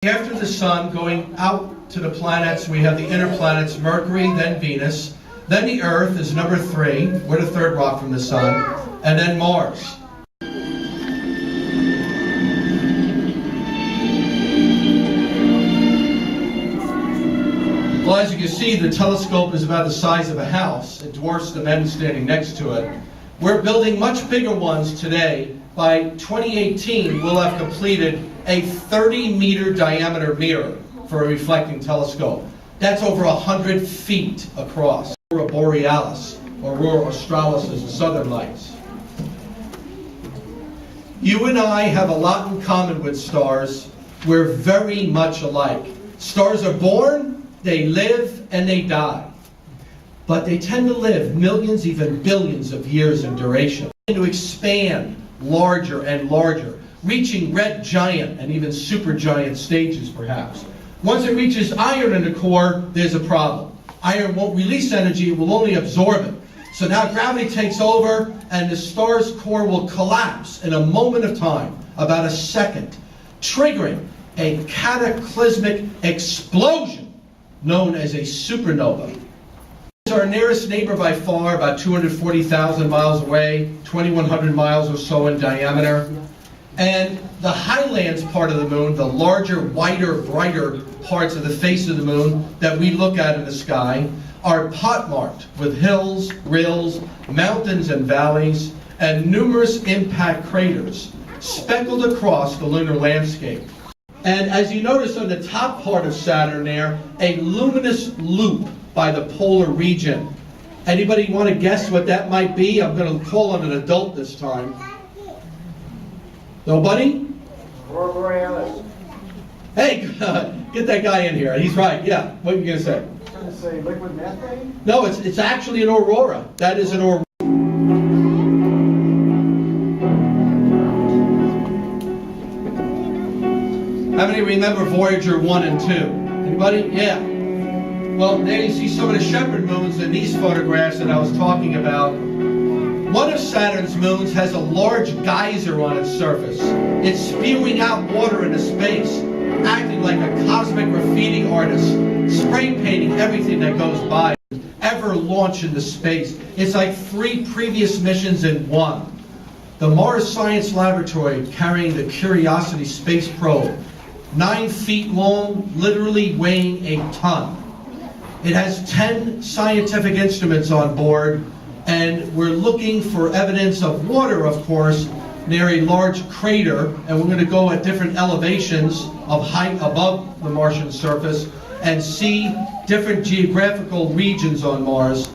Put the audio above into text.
After the sun, going out to the planets, we have the inner planets, Mercury, then Venus, then the Earth is number 3, we're the third rock from the sun, and then Mars. Well, as you can see, the telescope is about the size of a house. It dwarfs the men standing next to it. We're building much bigger ones today. By 2018, we'll have completed a 30-meter diameter mirror for a reflecting telescope. That's over 100 feet across. Aurora Borealis, Aurora Australis is the southern lights. You and I have a lot in common with stars. We're very much alike. Stars are born, they live, and they die. But they tend to live millions, even billions of years in duration. They tend to expand larger and larger, reaching red giant and even supergiant stages perhaps. Once it reaches iron in the core, there's a problem. Iron won't release energy, it will only absorb it. So now gravity takes over and the star's core will collapse in a moment of time, about a second, triggering a cataclysmic explosion known as a supernova. Our nearest neighbor by far, about 240,000 miles away, 2,100 miles or so in diameter. And the highlands part of the moon, the larger, wider, brighter parts of the face of the moon that we look at in the sky, are pot-marked with hills, rills, mountains and valleys, and numerous impact craters speckled across the lunar landscape. And as you notice on the top part of Saturn there, a luminous loop by the polar region. Anybody want to guess what that might be? I'm going to call on an adult this time. Nobody? Aurora Borealis. Hey, get that guy in here. He's right. Yeah. What are you going to say? I'm going to say liquid methane? No, it's actually an aurora. That is an aurora. How many remember Voyager 1 and 2? Anybody? Yeah. Well, there you see some of the shepherd moons in these photographs that I was talking about. One of Saturn's moons has a large geyser on its surface. It's spewing out water into space, acting like a cosmic graffiti artist, spray painting everything that goes by, ever launch into space. It's like 3 previous missions in one. The Mars Science Laboratory carrying the Curiosity space probe, 9 feet long, literally weighing a ton. It has 10 scientific instruments on board, and we're looking for evidence of water, of course, near a large crater, and we're going to go at different elevations of height above the Martian surface and see different geographical regions on Mars.